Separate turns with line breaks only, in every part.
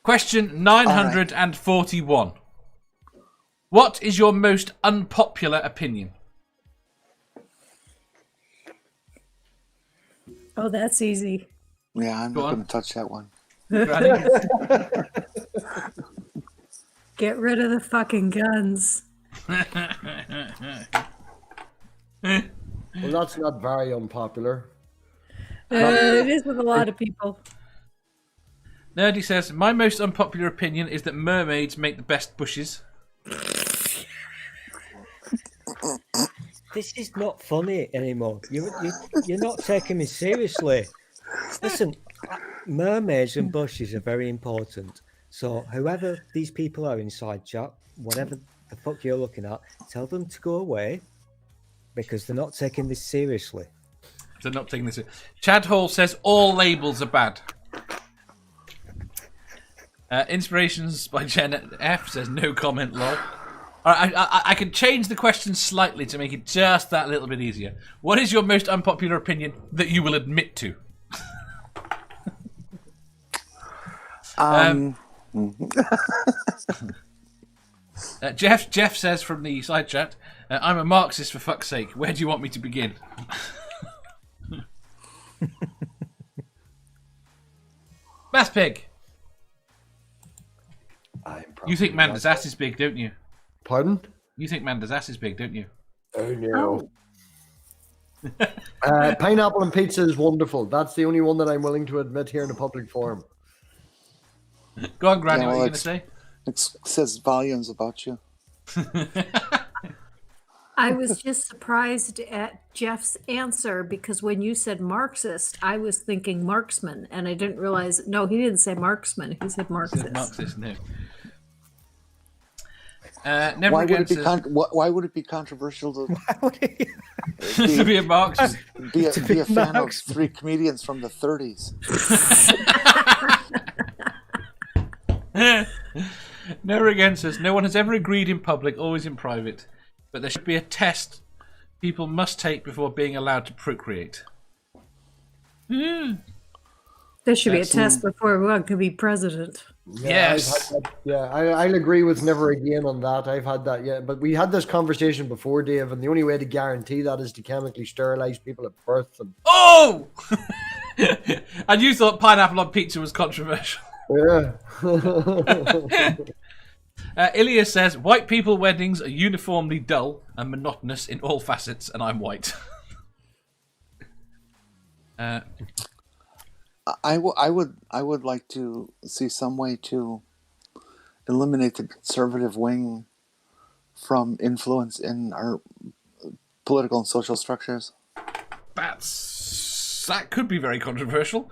Question 941. Right. What is your most unpopular opinion?
Oh, that's easy.
Yeah, I'm not going to touch that one.
Get rid of the fucking guns.
Well, that's not very unpopular.
It is with a lot of people.
Nerdy says, my most unpopular opinion is that mermaids make the best bushes.
This is not funny anymore. You're not taking me seriously. Listen, mermaids and bushes are very important. So whoever these people are inside chat, whatever the fuck you're looking at, tell them to go away because they're not taking this seriously.
They're not taking this. Chad Hall says all labels are bad. Inspirations by Jen F says no comment, lol. All right, I can change the question slightly to make it just that little bit easier. What is your most unpopular opinion that you will admit to? Jeff says from the side chat, I'm a Marxist for fuck's sake. Where do you want me to begin? Math Pig. You think Manda's ass is big, don't you?
Pardon?
You think Manda's ass is big, don't you?
Oh, no. Pineapple and pizza is wonderful. That's the only one that I'm willing to admit here in a public forum.
Go on, Granny, what are you going to say?
It says volumes about you.
I was just surprised at Jeff's answer because when you said Marxist, I was thinking marksman, and I didn't realize. No, he didn't say marksman. He said Marxist.
He said Marxist, no.
Why would it be controversial to
be a Marxist?
Be a fan of three comedians from the 30s.
Never again says, no one has ever agreed in public, always in private. But there should be a test people must take before being allowed to procreate.
There should be a test before one could be president.
Yeah,
yes.
I'll agree with never again on that. I've had that, yeah. But we had this conversation before, Dave, and the only way to guarantee that is to chemically sterilize people at birth. And...
Oh! And you thought pineapple on pizza was controversial.
Yeah.
Ilya says, white people weddings are uniformly dull and monotonous in all facets, and I'm white.
I would like to see some way to eliminate the conservative wing from influence in our political and social structures.
That could be very controversial.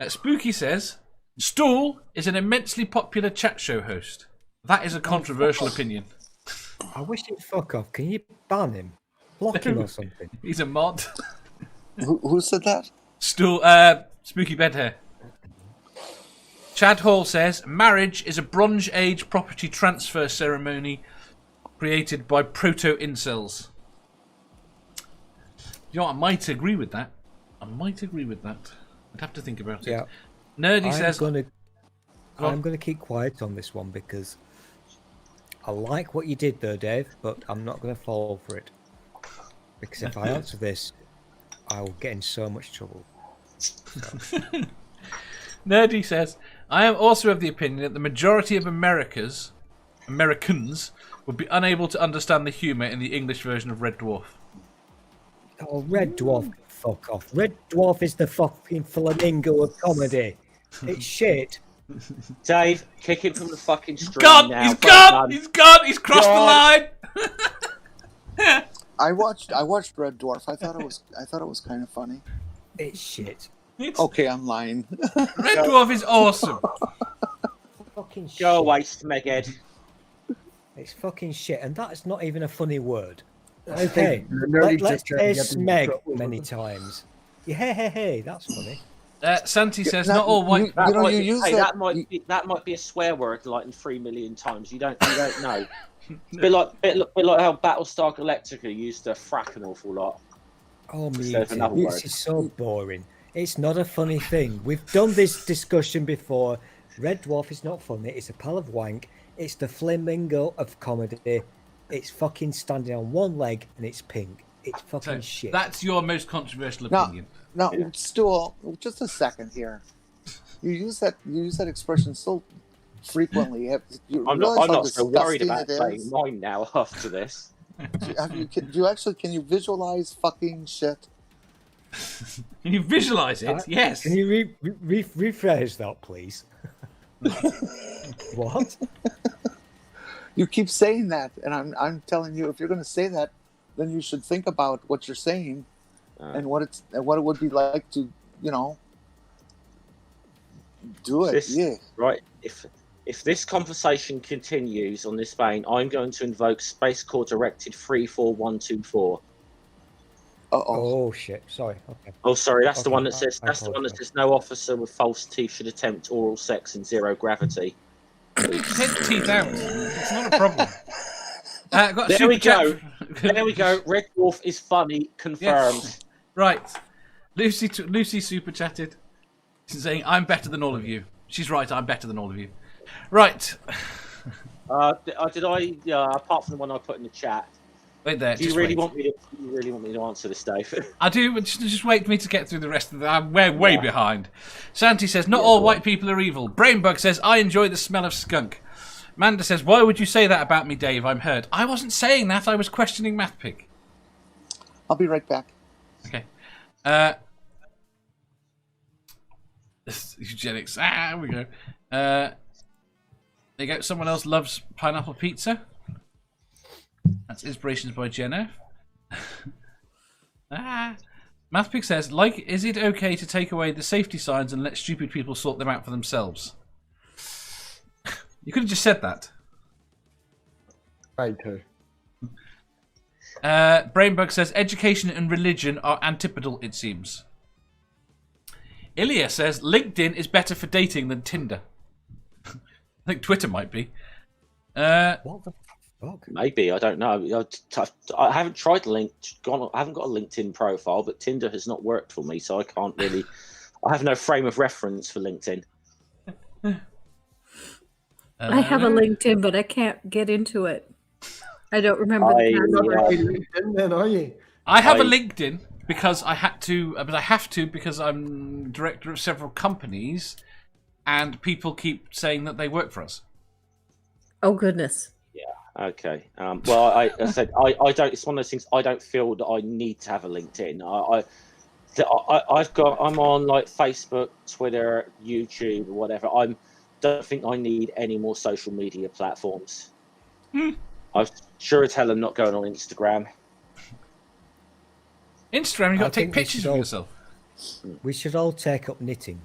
Spooky says, Stool is an immensely popular chat show host. That is a controversial opinion.
I wish he'd fuck off. Can you ban him? Block him or something?
He's a mod.
Who said that?
Stool, Spooky Bedhair. Chad Hall says, marriage is a Bronze Age property transfer ceremony created by proto-incels. You know, I might agree with that. I'd have to think about it.
Yeah.
Nerdy says...
I'm going to keep quiet on this one because I like what you did there, Dave, but I'm not going to fall for it. Because if I answer this, I will get in so much trouble. So.
Nerdy says, I am also of the opinion that the majority of Americans would be unable to understand the humour in the English version of Red Dwarf.
Oh, Red Dwarf, fuck off. Red Dwarf is the fucking flamingo of comedy. It's shit.
Dave, kick him from the fucking street now.
He's gone! He's crossed the line!
I watched Red Dwarf. I thought it was kind of funny.
It's shit.
Okay, I'm lying.
Red Dwarf is awesome.
Fucking shit.
Go away, Smeghead.
It's fucking shit, and that's not even a funny word. Okay, let's say Smeg many times. Yeah, hey, that's funny.
Santi says, not all white...
That might be a swear word like in 3 million times. You don't know. Bit like how Battlestar Galactica used to frack an awful lot.
Oh, me, this is so boring. It's not a funny thing. We've done this discussion before. Red Dwarf is not funny. It's a pile of wank. It's the flamingo of comedy. It's fucking standing on one leg and it's pink. It's fucking shit.
That's your most controversial opinion.
Now, Stu, just a second here. You use that expression so frequently.
I'm not so worried about saying mine now after this.
Can you visualize fucking shit?
Can you visualize it? Yes.
Can you rephrase that, please? What?
You keep saying that, and I'm telling you, if you're going to say that, then you should think about what you're saying and what it would be like to, do it.
Right. If this conversation continues on this vein, I'm going to invoke Space Corps Directed 34124.
Oh shit! Sorry. Okay.
Oh, sorry. That's the one that says. That's the one that says no officer with false teeth should attempt oral sex in zero gravity.
Take the teeth out. It's not a problem.
There we go. There we go. Red Dwarf is funny. Confirmed.
Yes. Right. Lucy super chatted. She's saying, I'm better than all of you. She's right, I'm better than all of you. Right.
Did I? Apart from the one I put in the chat.
Wait there.
Do you really want me to answer this, Dave?
I do, but just wait for me to get through the rest of the. I'm way behind. Santi says, not all white people are evil. Brainbug says, I enjoy the smell of skunk. Manda says, why would you say that about me, Dave? I'm hurt. I wasn't saying that. I was questioning MathPig.
I'll be right back.
Okay. Eugenics. Here we go. There you go. Someone else loves pineapple pizza. That's Inspirations by Jenna. MathPig says, is it okay to take away the safety signs and let stupid people sort them out for themselves? You could have just said that.
Right, too.
Brainbug says, education and religion are antipodal, it seems. Ilya says, LinkedIn is better for dating than Tinder. I think Twitter might be.
What the fuck?
Maybe, I don't know. I haven't tried I haven't got a LinkedIn profile, but Tinder has not worked for me, so I can't really. I have no frame of reference for LinkedIn.
I have a LinkedIn, but I can't get into it. I don't remember the
LinkedIn, then, are you?
I have a LinkedIn because I had to, but I have to because I'm director of several companies, and people keep saying that they work for us.
Oh goodness.
Yeah. Okay. Well, I said I don't. It's one of those things. I don't feel that I need to have a LinkedIn. I'm on like Facebook, Twitter, YouTube, or whatever. Don't think I need any more social media platforms. I'm sure as hell I'm not going on Instagram.
Instagram, you've got to take pictures of yourself.
We should all take up knitting.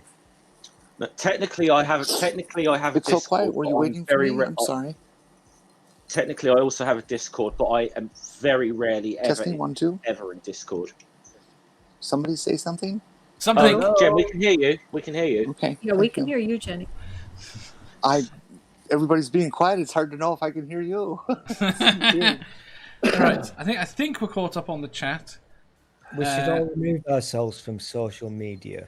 But technically, I have.
It's so quiet. Were you waiting for me? I'm sorry.
Technically, I also have a Discord, but I am very rarely ever in Discord.
Somebody say something?
Something.
Jen, we can hear you. We can hear you.
Okay.
Yeah, we can hear you, Jenny.
Everybody's being quiet. It's hard to know if I can hear you.
Right. I think we're caught up on the chat.
We should all remove ourselves from social media.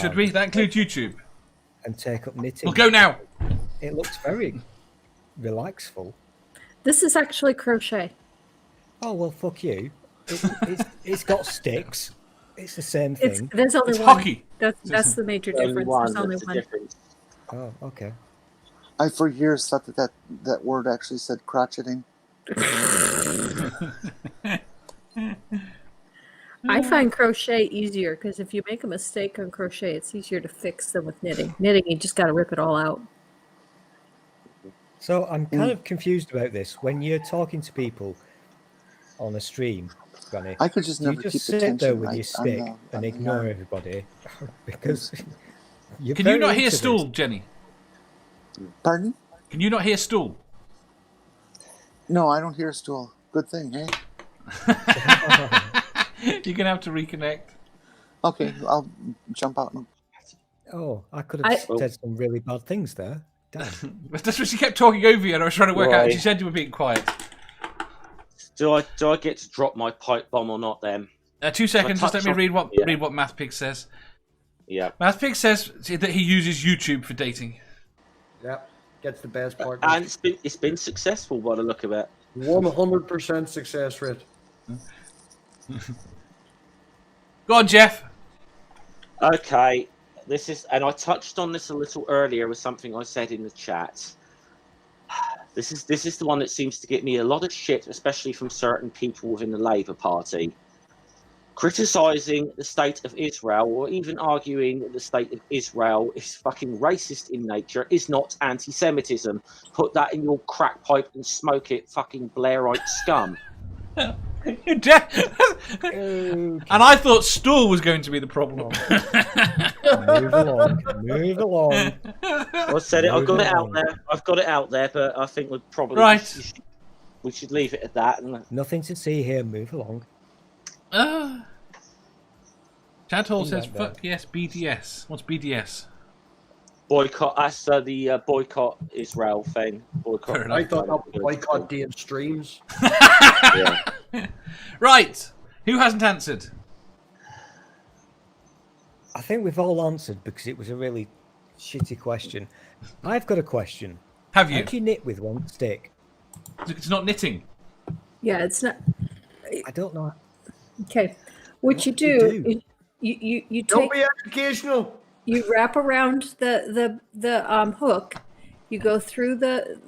Should we? That includes YouTube.
And take up knitting.
We'll go now.
It looks very relaxful.
This is actually crochet.
Oh, well, fuck you. It's got sticks. It's the same thing.
There's only
It's
one.
hockey.
That's the major difference. There's only one.
Oh, okay.
I for years thought that word actually said crotcheting.
I find crochet easier because if you make a mistake on crochet, it's easier to fix than with knitting. Knitting, you just got to rip it all out.
So I'm kind of confused about this. When you're talking to people on a stream, Granny,
I could just never keep
sit
attention,
there with
right?
your stick and ignore everybody because you're
Can you not
very
hear
into
stool,
this.
Jenny?
Pardon?
Can you not hear stool?
No, I don't hear a stool. Good thing, hey?
You're going to have to reconnect.
Okay, I'll jump out.
Oh, I could have said some really bad things there. Damn.
But that's what she kept talking over you, and I was trying to work out. She said you were being quiet.
Do I get to drop my pipe bomb or not? Then
2 seconds. Just let me read what MathPig says.
Yeah.
MathPig says that he uses YouTube for dating.
Yeah, gets the best part.
And it's been successful by the look of it.
100% success rate.
Go on, Jeff.
Okay, this is, and I touched on this a little earlier with something I said in the chat. This is the one that seems to get me a lot of shit, especially from certain people within the Labour Party. Criticising the state of Israel, or even arguing that the state of Israel is fucking racist in nature, is not anti-Semitism. Put that in your crack pipe and smoke it, fucking Blairite scum.
Jeff. And I thought Stool was going to be the problem.
Move along.
I said it. I've got it out there. But I think we'd probably we should leave it at that.
Nothing to see here. Move along.
Chad Hall says, "Fuck yes, BDS." What's BDS?
Boycott. That's the boycott Israel thing. Boycott.
I thought that was boycott Dave streams.
Yeah.
Right. Who hasn't answered?
I think we've all answered because it was a really shitty question. I've got a question.
Have you?
How do you knit with one stick?
It's not knitting.
Yeah, it's not.
I don't know.
Okay, what you do is you
Don't
take,
be educational.
you wrap around the hook, you go through the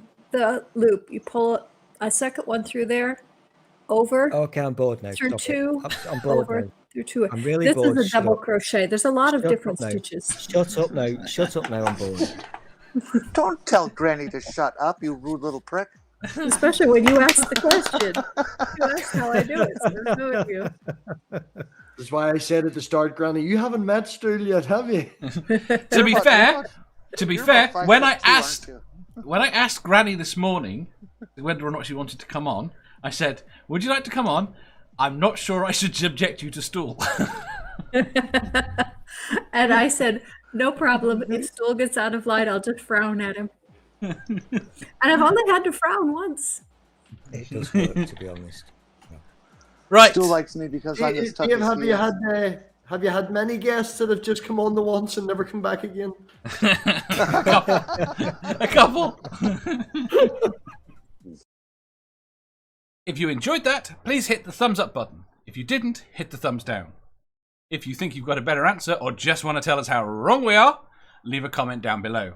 loop, you pull a second one through there, over
Okay, I'm bored now.
through
Stop
two,
it. I'm bored
over
now.
through two.
I'm really
This
bored.
is a double
Shut up.
crochet. There's a lot of
Shut
different
up now.
stitches.
Shut up now. Shut up now. I'm bored.
Don't tell Granny to shut up, you rude little prick.
Especially when you ask the question. That's how I do it. So there's no issue.
That's why I said at the start, Granny, you haven't met Stool yet, have you?
To be fair, when I
5'2",
asked Granny this morning whether or not she wanted to come on, I said, "Would you like to come on? I'm not sure I should subject you to Stool."
And I said, no problem. If Stool gets out of line, I'll just frown at him. And I've only had to frown once.
It does work, to be honest.
Right.
Still likes me because I'm as tough
Dave,
as he is.
have you had many guests that have just come on the once and never come back again?
A couple. If you enjoyed that, please hit the thumbs up button. If you didn't, hit the thumbs down. If you think you've got a better answer or just want to tell us how wrong we are, leave a comment down below.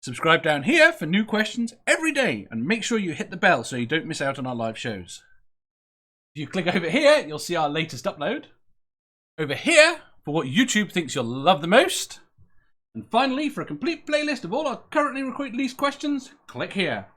Subscribe down here for new questions every day and make sure you hit the bell so you don't miss out on our live shows. If you click over here, you'll see our latest upload. Over here, for what YouTube thinks you'll love the most. And finally, for a complete playlist of all our currently released questions, click here.